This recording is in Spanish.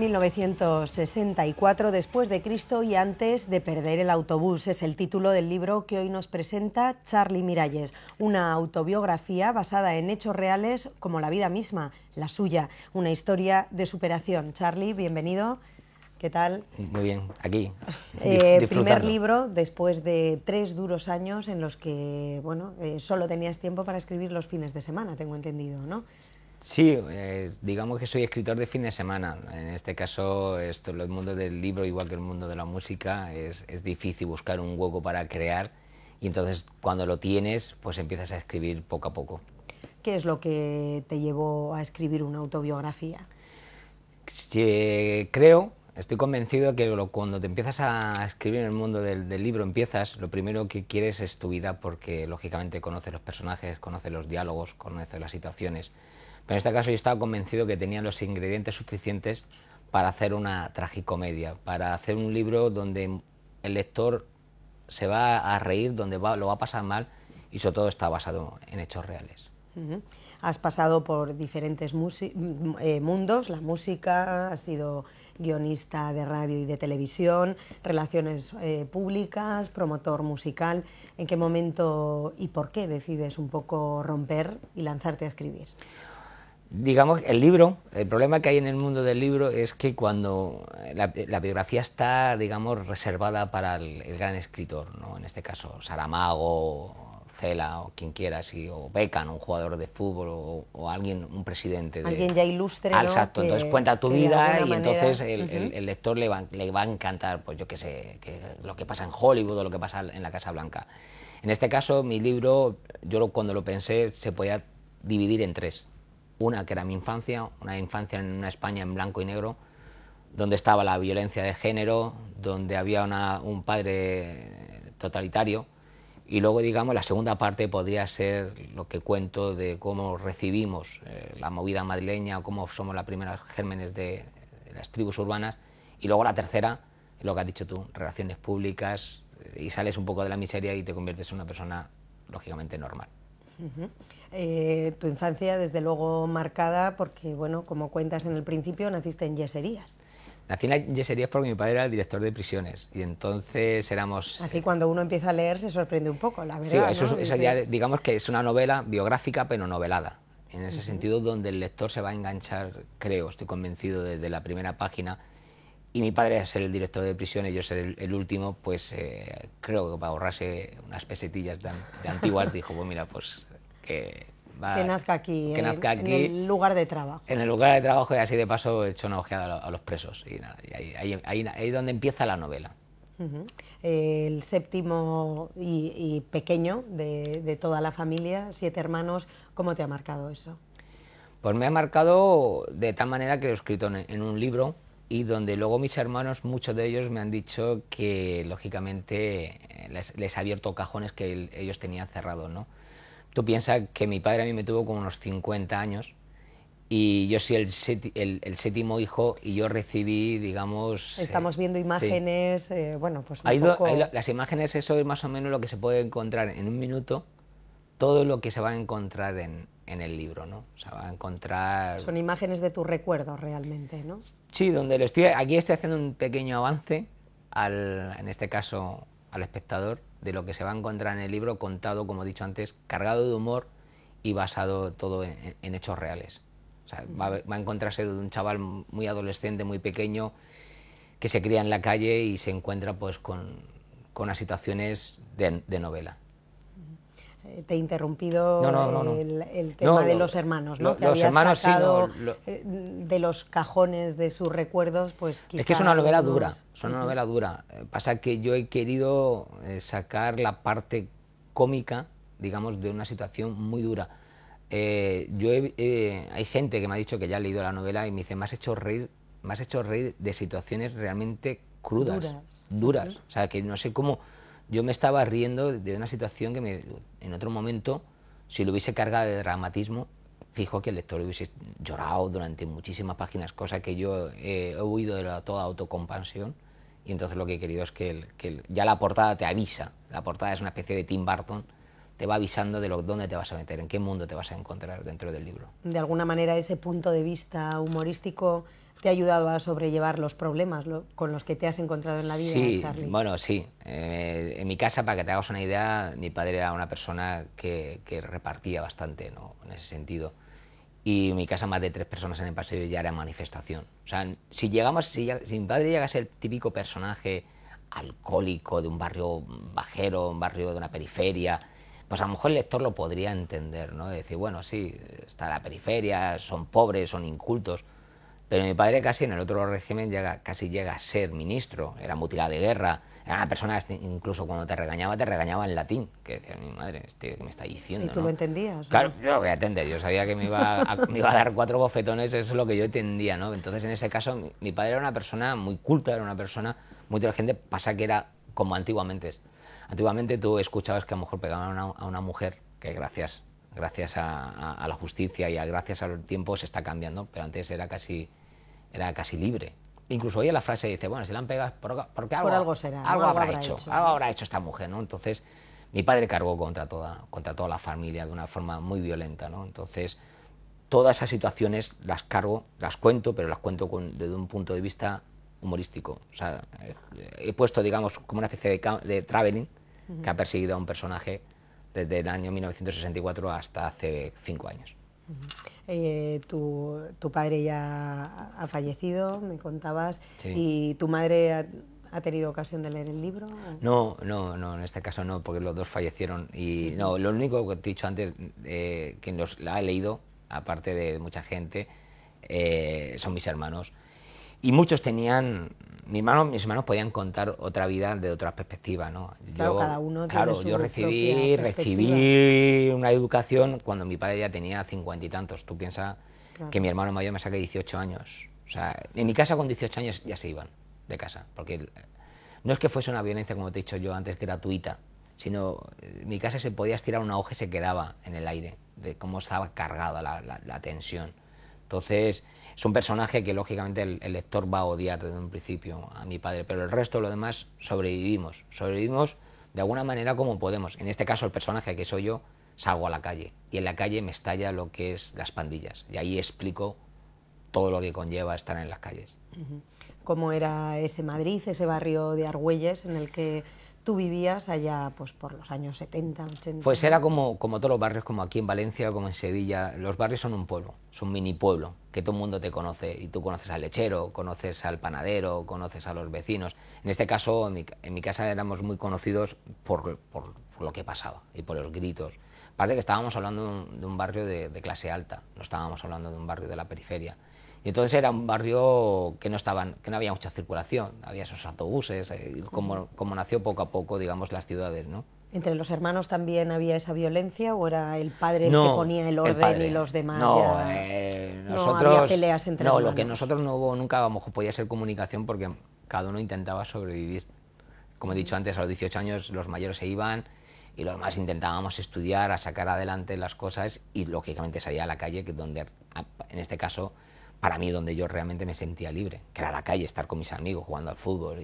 1964 después de Cristo y antes de perder el autobús. Es el título del libro que hoy nos presenta Charly Miralles, una autobiografía basada en hechos reales como la vida misma, la suya, una historia de superación. Charly, bienvenido. ¿Qué tal? Muy bien, aquí, Primer libro después de 3 duros años en los que, bueno, solo tenías tiempo para escribir los fines de semana, tengo entendido, ¿no? Sí, digamos que soy escritor de fin de semana. En este caso, el mundo del libro, igual que el mundo de la música, es difícil buscar un hueco para crear, y entonces cuando lo tienes, pues empiezas a escribir poco a poco. ¿Qué es lo que te llevó a escribir una autobiografía? Estoy convencido que cuando te empiezas a escribir en el mundo del libro, lo primero que quieres es tu vida, porque lógicamente conoces los personajes, conoces los diálogos, conoces las situaciones. Pero en este caso yo estaba convencido que tenía los ingredientes suficientes para hacer una tragicomedia, para hacer un libro donde el lector se va a reír, donde lo va a pasar mal, y sobre todo está basado en hechos reales. Has pasado por diferentes mundos, la música, has sido guionista de radio y de televisión, relaciones públicas, promotor musical. ¿En qué momento y por qué decides un poco romper y lanzarte a escribir? Digamos, el problema que hay en el mundo del libro es que cuando la biografía está, digamos, reservada para el gran escritor, ¿no? En este caso, Saramago, Cela o quien quiera, o Beckham, un jugador de fútbol, o alguien, un presidente. Alguien ya ilustre, ¿no? Exacto, entonces cuenta tu vida y entonces manera... el lector le va a encantar, pues yo qué sé, lo que pasa en Hollywood o lo que pasa en la Casa Blanca. En este caso, mi libro, cuando lo pensé, se podía dividir en 3. Una que era mi infancia, una infancia en una España en blanco y negro, donde estaba la violencia de género, donde había un padre totalitario, y luego, digamos, la segunda parte podría ser lo que cuento de cómo recibimos la movida madrileña, o cómo somos las primeras gérmenes de las tribus urbanas, y luego la tercera, lo que has dicho tú, relaciones públicas, y sales un poco de la miseria y te conviertes en una persona lógicamente normal. Tu infancia, desde luego, marcada porque, bueno, como cuentas en el principio, naciste en Yeserías. Nací en Yeserías porque mi padre era el director de prisiones, y entonces éramos... Así cuando uno empieza a leer se sorprende un poco, la verdad, sí, ¿no? Eso ya, digamos que es una novela biográfica, pero novelada, en ese sentido, donde el lector se va a enganchar, estoy convencido, desde la primera página. Y mi padre, ser el director de prisiones y yo ser el último, pues creo que para ahorrarse unas pesetillas de antiguas dijo, pues mira, pues que nazca aquí, que nazca aquí, en el lugar de trabajo. En el lugar de trabajo, y así de paso he hecho una ojeada a los presos, y nada, ahí es donde empieza la novela. El séptimo y pequeño de toda la familia, 7 hermanos, ¿cómo te ha marcado eso? Pues me ha marcado de tal manera que lo he escrito en un libro, y donde luego mis hermanos, muchos de ellos me han dicho que lógicamente les ha abierto cajones que ellos tenían cerrados, ¿no? Tú piensas que mi padre a mí me tuvo como unos 50 años, y yo soy el séptimo hijo, y yo recibí, digamos... Estamos viendo imágenes, sí. Bueno, pues las imágenes, eso es más o menos lo que se puede encontrar en un minuto, todo lo que se va a encontrar en el libro, ¿no? O sea, va a encontrar... Son imágenes de tus recuerdos realmente, ¿no? Sí, aquí estoy haciendo un pequeño avance, en este caso al espectador, de lo que se va a encontrar en el libro, contado, como he dicho antes, cargado de humor y basado todo en hechos reales. O sea, va a encontrarse de un chaval muy adolescente, muy pequeño, que se cría en la calle y se encuentra pues con unas situaciones de novela. Te he interrumpido. No. El tema de los hermanos, ¿no? Que los hermanos sacado, de los cajones de sus recuerdos, pues quizá... Es que es una novela dura, novela dura. Pasa que yo he querido sacar la parte cómica, digamos, de una situación muy dura. Hay gente que me ha dicho que ya ha leído la novela y me dice, me has hecho reír de situaciones realmente crudas, duras. O sea, que no sé cómo... Yo me estaba riendo de una situación que en otro momento, si lo hubiese cargado de dramatismo, fijo que el lector hubiese llorado durante muchísimas páginas, cosa que yo he huido de toda autocompasión, y entonces lo que he querido es que ya la portada te avisa. La portada es una especie de Tim Burton, te va avisando de dónde te vas a meter, en qué mundo te vas a encontrar dentro del libro. De alguna manera ese punto de vista humorístico te ha ayudado a sobrellevar los problemas con los que te has encontrado en la vida, Sí, Charly. bueno, sí. En mi casa, para que te hagas una idea, mi padre era una persona que repartía bastante, ¿no?, en ese sentido. Y en mi casa más de 3 personas en el pasillo ya era manifestación. O sea, si mi padre llega a ser el típico personaje alcohólico de un barrio bajero, un barrio de una periferia, pues a lo mejor el lector lo podría entender, ¿no? Decir, bueno, sí, está la periferia, son pobres, son incultos. Pero mi padre casi en el otro régimen casi llega a ser ministro, era mutilado de guerra, era una persona, incluso cuando te regañaba en latín, que decía, mi madre, ¿qué me está diciendo? ¿Y tú ¿no? lo entendías? Claro, ¿no? yo lo voy a entender, yo sabía que me iba a dar 4 bofetones, eso es lo que yo entendía, ¿no? Entonces, en ese caso, mi padre era una persona muy culta, era una persona muy inteligente, pasa que era como antiguamente. Antiguamente tú escuchabas que a lo mejor pegaban a una mujer, que gracias a la justicia y gracias al tiempo se está cambiando, pero antes era casi libre. Incluso oye la frase y dice, bueno, si la han pegado porque algo será, ¿no? algo habrá hecho, algo habrá hecho esta mujer, ¿no? Entonces, mi padre cargó contra toda la familia de una forma muy violenta, ¿no? Entonces, todas esas situaciones las cuento, pero las cuento desde un punto de vista humorístico. O sea, he puesto, digamos, como una especie de traveling que ha perseguido a un personaje desde el año 1964 hasta hace 5 años. Tu padre ya ha fallecido, me contabas, Sí. ¿y tu madre ha tenido ocasión de leer el libro? No, en este caso no, porque los dos fallecieron. Y no, lo único que te he dicho antes, que la ha leído, aparte de mucha gente, son mis hermanos. Y muchos tenían, mis hermanos podían contar otra vida de otra perspectiva, ¿no? Claro, cada uno tiene su yo propia perspectiva. recibí una educación cuando mi padre ya tenía 50 y tantos. Tú piensas Claro. que mi hermano mayor me saca 18 años. O sea, en mi casa con 18 años ya se iban de casa, porque no es que fuese una violencia, como te he dicho yo antes, gratuita, sino en mi casa se podía estirar una hoja y se quedaba en el aire, de cómo estaba cargada la tensión. Entonces, es un personaje que lógicamente el lector va a odiar desde un principio a mi padre, pero el resto, lo demás, sobrevivimos de alguna manera como podemos. En este caso, el personaje que soy yo, salgo a la calle, y en la calle me estalla lo que es las pandillas, y ahí explico todo lo que conlleva estar en las calles. ¿Cómo era ese Madrid, ese barrio de Argüelles en el que tú vivías allá pues por los años 70, 80? Pues era como todos los barrios, como aquí en Valencia, como en Sevilla. Los barrios son un pueblo, es un mini pueblo, que todo el mundo te conoce, y tú conoces al lechero, conoces al panadero, conoces a los vecinos. En este caso, en mi casa éramos muy conocidos por lo que pasaba y por los gritos. Aparte que estábamos hablando de un barrio de clase alta, no estábamos hablando de un barrio de la periferia. Y entonces era un barrio que no había mucha circulación, había esos autobuses, como nació poco a poco, digamos, las ciudades, ¿no? ¿Entre los hermanos también había esa violencia o era el padre el que ponía el orden y los demás nosotros, no había peleas entre hermanos? No, lo que nosotros no hubo nunca, a lo mejor podía ser comunicación porque cada uno intentaba sobrevivir. Como he dicho antes, a los 18 años los mayores se iban y los demás intentábamos estudiar, a sacar adelante las cosas y lógicamente salía a la calle, que donde, en este caso, para mí donde yo realmente me sentía libre, que era la calle, estar con mis amigos jugando al fútbol.